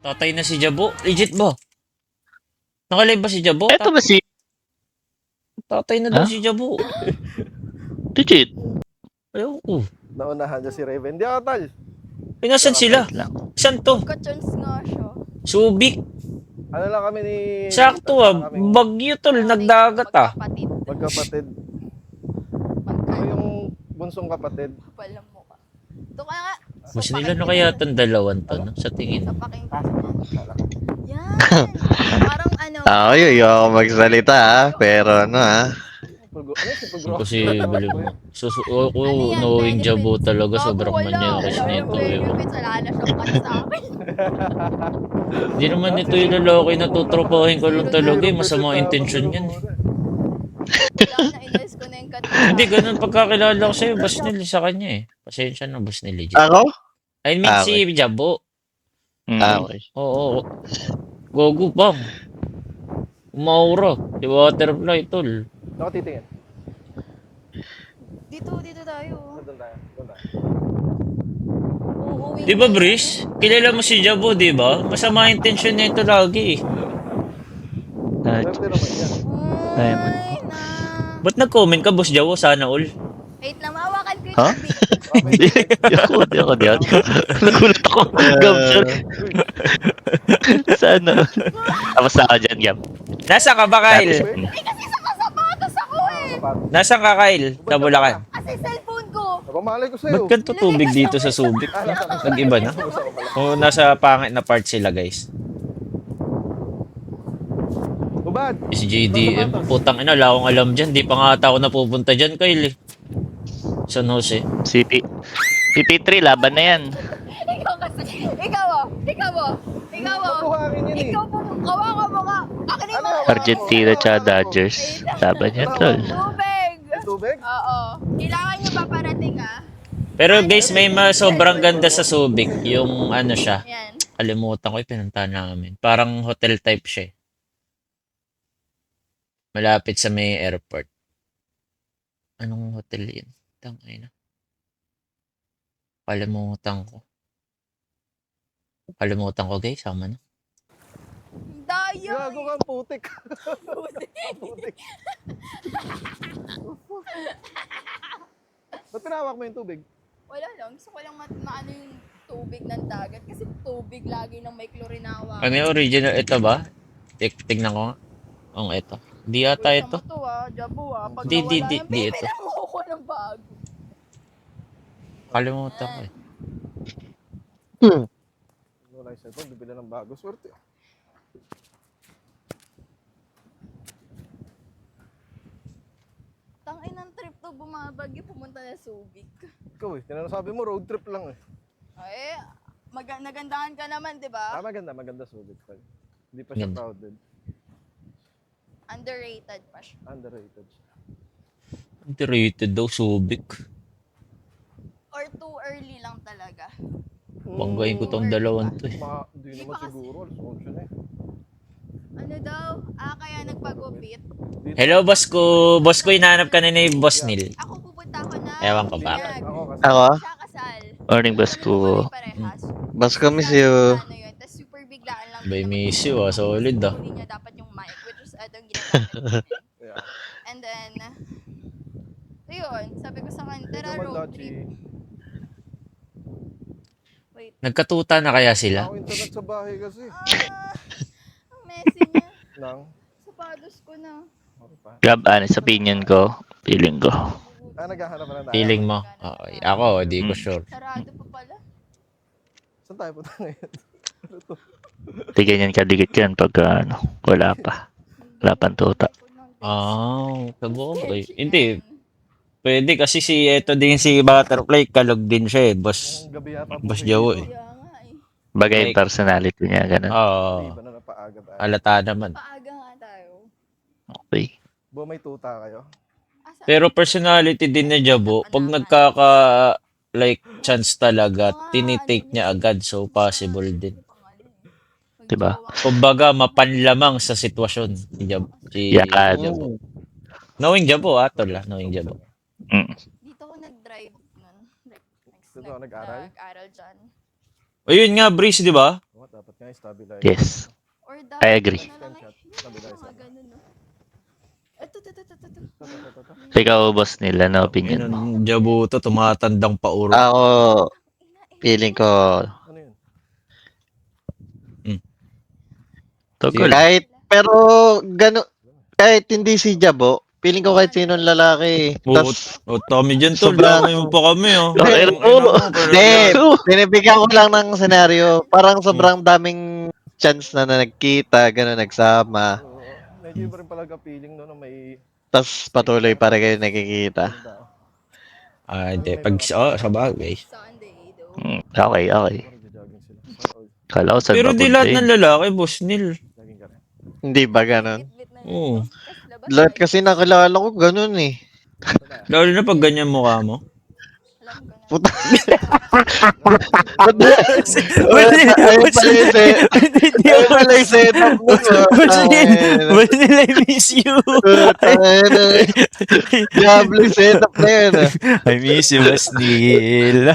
Tatay na si Jabo. Legit ba? Nakalive ba si Jabo? Eto ba si... Tatay na daw Ha? si Jabo. Legit. Ayaw ko. Naunahan niya si Raven. Di ako, tal. Eh, nasan sila? Wait lang. Saan to? Magka-chance nga siya. Subic. Ano lang kami ni... Sakto ah. ano kaming Bagyo tol. Nagdagat ah. Magkapatid. Magkapatid. Ako yung bunsong kapatid. Kapal ng mukha. Ito ka nga. Mas nila na kaya itong dalawan to, no? Sa tingin. Sa pakinggan. Yan. Parang ano. Ayoko magsalita pero ano Ano si Pugro? Imposible mo. Ako, knowing Jabo talaga, sobrang manyaris nito. Wala na siyang cut sa akin. Hindi naman ito yung lalaki na tutropahin ko lang talaga eh. Masama intensyon yan eh. Wala na, inis ko na yung cut. Hindi, ganun pagkakilala ko sa'yo. Basnil sa kanya eh. Pasensya na, Basnil legit. Ako? I mean si Jabo. Okay. Oo. Gogo bang. Umaura. Si Waterfly tol. Ako titingin. Dito tayo. Doon tayo. Uuwi. Di ba, Brice? Kilala mo si Jabo, di ba? Masama intensyon niya ito lagi eh. Swerte naman yan. Ay, Diamond. na. Ba't nag-comment ka, Boss Jabo? Sana all. Wait lang, mawakan ko yung Ha? tubig. Di ako. Nagulat ako. Gab, sorry. Sana. Tapos na ako dyan, Gab. Nasaan ka ba, Kyle? Kasi sa kasapatos ako eh. Nasaan ka, Kyle? Sa Bulacan. Kasi cellphone ko. Napamalay ko sa'yo. Ba't ganito tubig dito sa Subic? Nag-iba na? O nasa pangit na part sila, guys. Ubad. Si JDM, putang ina, wala akong alam dyan. Di pa nga ata ako napupunta dyan, Kyle eh. San Jose. CP3, laban na yan. Ikaw kasi. Ikaw oh. Makuhangin yun eh. Ikaw po, kawawa mo ka. Akin yung mga Argentina tsaka Dodgers. Laban yan, tol. tubig. Tubig? Oo. Kailangan nyo pa parating ah. Pero guys, may sobrang ganda sa Subic. Yung ano siya. Yan. Kalimutan ko yung pinunta namin. Parang hotel type siya eh. Malapit sa may airport. Anong hotel yun? Tangay na. Kalimutan ko guys, sama na. Dayo. Gago kang putik. Putik. Ba't pinawak mo yung tubig? Wala lang. Gusto ko lang maano yung tubig ng dagat. Kasi tubig lagi ng may chlorinawa. Ano yung original? Ito ba? Tignan ko nga. Ang ito. Di ata ito. Ito Jabo ah. Pag Di nawala yan, ito. bibilang mo ko ng bago. Kalimutan ko eh. Wala yung cellphone, bibila ng bago. Swerte. Tangin ng trip to bumabagyo pumunta na Subic. Ikaw eh, sabi mo road trip lang eh. Ay, nagandahan ka naman, di ba? Maganda sulit pa. Hindi pa siya Ganda. crowded. Underrated pa siya. Underrated siya. Underrated daw, Subic. Or too early lang talaga. Banggain ko tong dalawang to eh. Di Di naman ba kasi- siguro, alas 8 na eh. Ano daw? Kaya nagpagupit. Hello, boss ko. Boss ko, hinahanap ka na ni Boss Neil. Ako pupunta ako na. Ewan ko ba? Binyag. Ako kasi. Ako? Siya kasal. Morning, boss ko. Tuloy parehas. Bas ka miss you. Ano yun, tas super biglaan lang. Bay, din miss naman you ah. Solid ah. huli niya dapat yung mic, which is itong ginagawa. Yeah. And then, yun, sabi ko sa kanya, tara Ikaw, road Mandachi. trip. Wait. Nagkatuta na kaya sila? Ako internet sa bahay kasi. Ang messy niya. Nang? Sapatos ko na. Okay pa. Gab, honest opinion ko, feeling ko. Naghahanap na tayo. Feeling mo? Okay. Ako, di ko sure. Sarado pa pala. Saan tayo punta ngayon? Hindi ganyan kadikit yan pag wala pa. Wala pang tuta. Sabagay. Hindi. Pwede kasi si eto din si Butterfly, kalog din siya eh. Boss Ang gabi yata. Boss Jawo eh. Kaya nga eh. Bagay yung personality niya, ganun. Oo. Iba na napaaga tayo. Halata naman. Paaga nga tayo. Okay. Bo, may tuta kayo? Asa? Pero personality din na Jabo, pag like chance talaga, tinitake niya agad. So possible din. Diba? Kumbaga, mapanlamang sa sitwasyon. Si Jabo. Yan. Jabo. Knowing Jabo, tol ah. Knowing Jabo. Dito ko nag-drive nun. Dito ka nag-aral? Nag-aral dyan. Ayun nga, Breeze, di ba? What Dapat nga stabilize. Yes. Or I agree. ano na lang, Stabilize. mga ganun, no? Ito. Ikaw, boss nila, na opinion mo. Yun ang Jabuto, tumatandang pauro. Ako, feeling ko, Ano yun? Tugol. pero kahit hindi si Jabo, feeling ko kahit sinong lalaki. Tas, O, Tommy dyan tol, Sobra- damay mo pa kami oh. Okay, hindi, binibigyan ko lang ng senaryo. Parang sobrang daming chance na nagkita, gano'n, nagsama. Oo, medyo iba rin talaga feeling no, na may Tas patuloy pa rin kayo nakikita. tao. Ah, hindi. Pag, sa bagay. Sunday, though. Okay. Parang jogging sila. Kala ko saan Pero di papunta lahat yun. ng lalaki, boss Neil. Jogging ka rin. Hindi ba gano'n? Bit-bit na Oo. nito. Tas labas Lahat tayo. kasi nakilala ko gano'n eh. Lalo na pag ganyan mukha mo. Alam ko na. Puta. Ayun pala yung set- ayun pala yung setup mo. Boss Neil, boss Neil, I miss you. Diablo yung setup na yun. I miss you, boss Neil.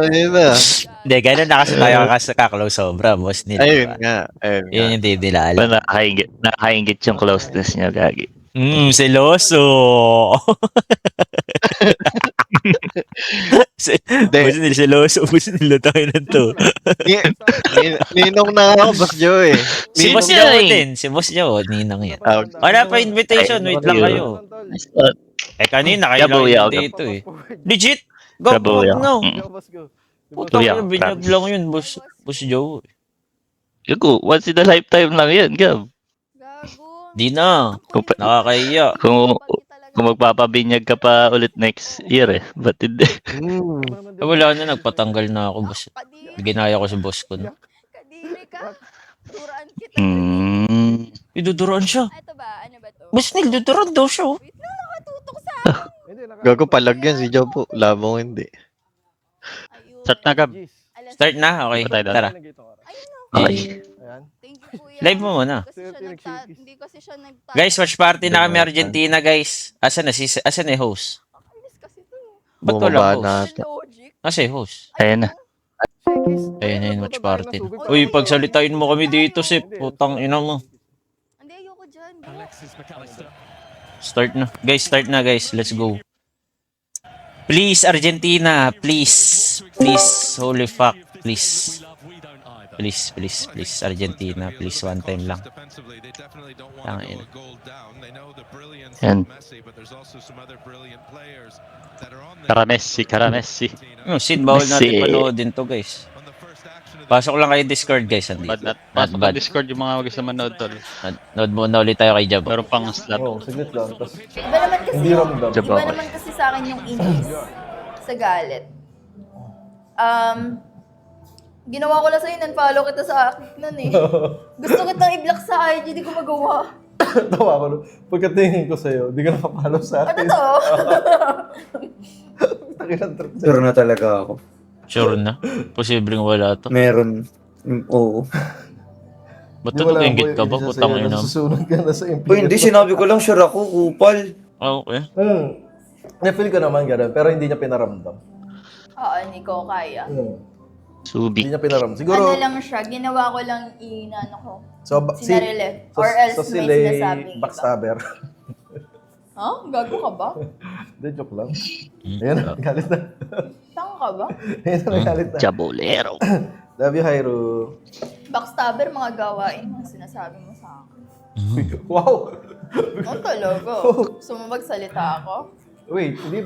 Ayun na. Hindi, ganun na kasi tayo kaklose sobra, boss Neil. Ayun Diba? nga. Ayun nga. Yun yung didilala. Nakakaingit yung closeness niya, Gagi. Seloso. Boss Neil, seloso. Boss Neil, tayo na to. Ninong na ako, Boss Joe eh. Si Boss Ninong Joe yan. din. Si Boss Joe, ninang yan. Ah, Wala pa invitation, wait lang Ayun. kayo. Eh kanina kayo Yabuya lang ako. dito eh. Legit? Go, Yabuya. wag no. Go, boss, go. Puta Yabuya, ka, binyag promise. lang yun, Boss Joe. Gago, once in a lifetime lang yan, Gab. Gago. Di na. Kung, Nakakahiya. kung magpapabinyag ka pa ulit next year eh. Ba't hindi? Eh, wala na, nagpatanggal na ako, boss. Kadiri, Ginaya ko sa boss ko na. kadiri ka. Turaan kita. Iduduraan siya. Ah, ito ba? Ano ba to? Boss Neil, duduraan daw siya. Oh. Wait lang, nakatutok sa Hindi, Gago palag yan si Joe po. Labong hindi. ayun. Start na, Gab. Alas- Start na? Okay, Patay doon. tara. Ayun na. Okay. Ayan. Thank you, kuya. Live mo muna. Hindi kasi siya nagta- Guys, watch party na kami Argentina, guys. Asan na yung host? Kakainis kasi to. Ba't Bumaba walang host? natin. Logic. Asa yung host? Ayan na. Ayun na yung watch party. Uy, pagsalitain mo kami dito, Sip. Putang ina mo. Hindi, ayoko dyan. Start na. Guys, start na, guys. Let's go. Please, Argentina. Please. Please. Holy fuck. Please. Please, please, please. Argentina. Please, one time lang. Tangin. Yan. Karamessi. Sid, bawal Messi. natin panoodin to, guys. Pasok lang kayo Discord, guys. Andito. Pasok bad. sa Discord yung mga gusto manood tol. Nod muna ulit tayo kay Jabo. Meron pang slot. Oo, saglit lang. Tapos, Iba naman kasi Hindi ramdam. iba naman kasi sa akin yung inis sa galit. Ginawa ko lang sa'yo, non-follow kita sa akin nun eh. Gusto kitang i-block sa IG, di ko magawa. tawa ko. Pagkatingin ko sa'yo, di ka nakapalo sa Ano akin. to? Takilang trip sa'yo. Sure na talaga ako. Sure na. Posibleng wala to. Meron. Oo. Ba't natutinggit ka ba? Putang ina. Nasusunod ka na sa impyerno. Uy, hindi. Sinabi ko lang sure ako. Kupal. Okay. Na-feel ko naman gano'n, pero hindi niya pinaramdam. Oo, hindi ko kaya. Subi. Hindi niya pinaramdam. Siguro, Ano lang siya, ginawa ko lang inano ko. so, Sinarili. Or else so may sila sinasabing iba. backstabber. Huh? Gago ka ba? Hindi, joke lang. Ayun na, galit na. Tanga ka ba? Ayun na, galit na. Chabolero. Love you, Hyro. Backstabber, mga gawain, mga sinasabi mo sa akin. Wow! Oh, talaga. Gusto mo magsalita ako? Wait, di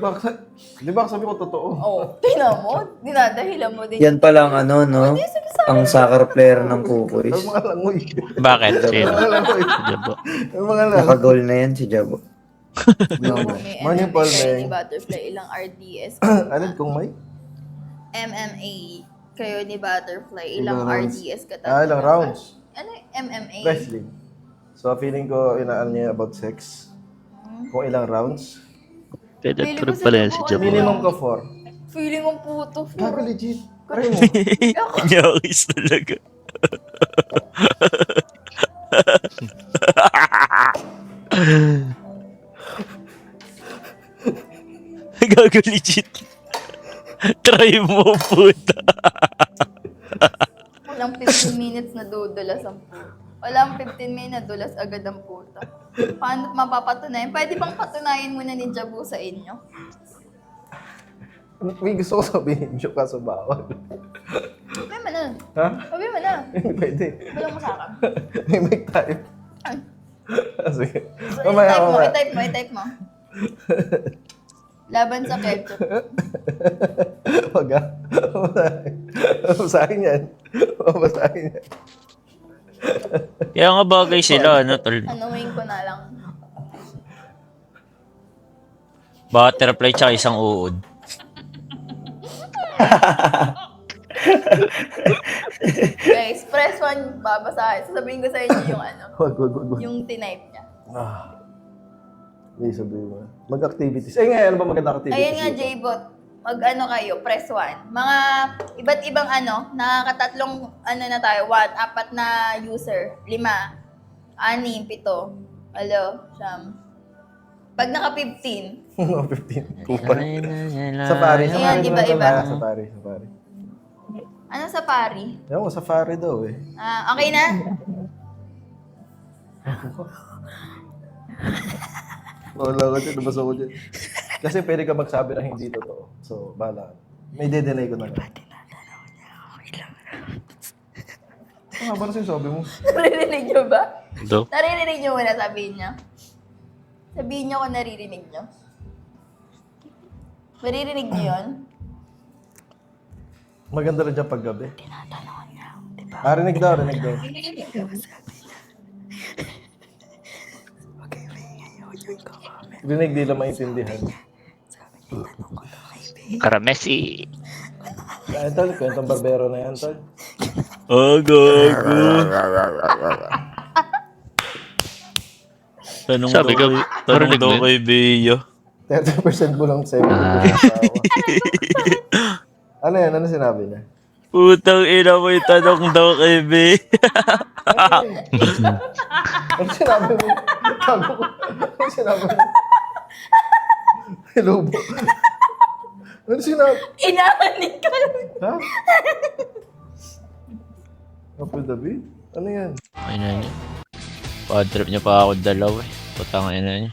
ba sabi ko totoo? Oh, tingnan mo. Dinadahilan mo din. Yan palang ano, no? Hindi, sige sa Ang soccer player ng Kukoy. Ang mga langoy. Bakit? Sino? Ang mga langoy. Jabo. Ang mga langoy. Nakagol na yan si Jabo. May Morning, MMA Paul, kayo Meng. ni Butterfly, ilang RDS. Alin kung may? MMA kayo ni Butterfly, ilang Ilang rounds? RDS ka Ilang rounds? Ano yung MMA? Wrestling. So, feeling ko, inaan niya about sex. Kung ilang rounds. Pwede Feeling trip ko pala si yan si Jabo, Jabo. Minimum ko 4. Feeling kong puto. Gago legit. Try mo. Nyakis talaga. Gago legit. Try mo, puta. Walang 15 minutes na dudulas ang puta. Walang 15 minutes na dulas agad ang puta. Paano mapapatunayan? Pwede bang patunayan muna ni Jabu sa inyo? May gusto ko sabihin, joke kaso bawal. Sabi mo na. Ha? Sabi mo na. Hindi pwede. Walang masakam. May mic tayo. Ay. Sige. So, Mamaya, mamaya. i-type mo. Laban sa ketchup. Wag ah. Basahin yan. Basahin yan. Kaya nga bagay sila, ano, tol. Anuhin ko na lang. Butterfly tsaka isang uod. Guys, press 1, babasahin. Sasabihin ko sa inyo yung ano, Wag. yung tinype niya. Ah. Hindi sabihin mo. Mag-activities. Eh ngayon, ano ba magandang activities? Ayun nga, J-Bot. Mag-ano kayo, press 1. Mga iba't ibang ano, nakakatatlong ano na tayo, 4 na user, 5, 6, 7, alo, siyam. Pag naka-15, Mga 15. Kupal. Safari. Ayan, iba-iba. Safari. ano sa pari? Ewan ko, safari daw eh. Okay na? Wala ka dyan, nabasa ko dyan. Kasi pwede ka magsabi na hindi totoo. So, bahala. May de-deny ko na lang. Ano ba na sinasabi mo? Naririnig nyo ba? Do. Naririnig nyo muna, sabihin nyo. Sabihin nyo kung naririnig nyo. Maririnig nyo yun? Maganda rin dyan paggabi. Rinig daw. Rinig, di lang maintindihan. Karamesi. Yan, tol. Kwentang barbero na yan, tol. Oh, gago. Tanong Sabi ko, tanong marinig daw mo yun? kay Bea. 30% mo lang 7. Ano yan? Ano sinabi niya? Putang ina mo yung tanong daw kay Bea. Ano sinabi mo? Tago ko. Ano sinabi mo? Hello, bo. Ano sinabi? Inahanig ka lang. Ha? Apple David? Ano yan? Ay na niya. Bad trip niya pa ako dalawa eh. Putang ina niya.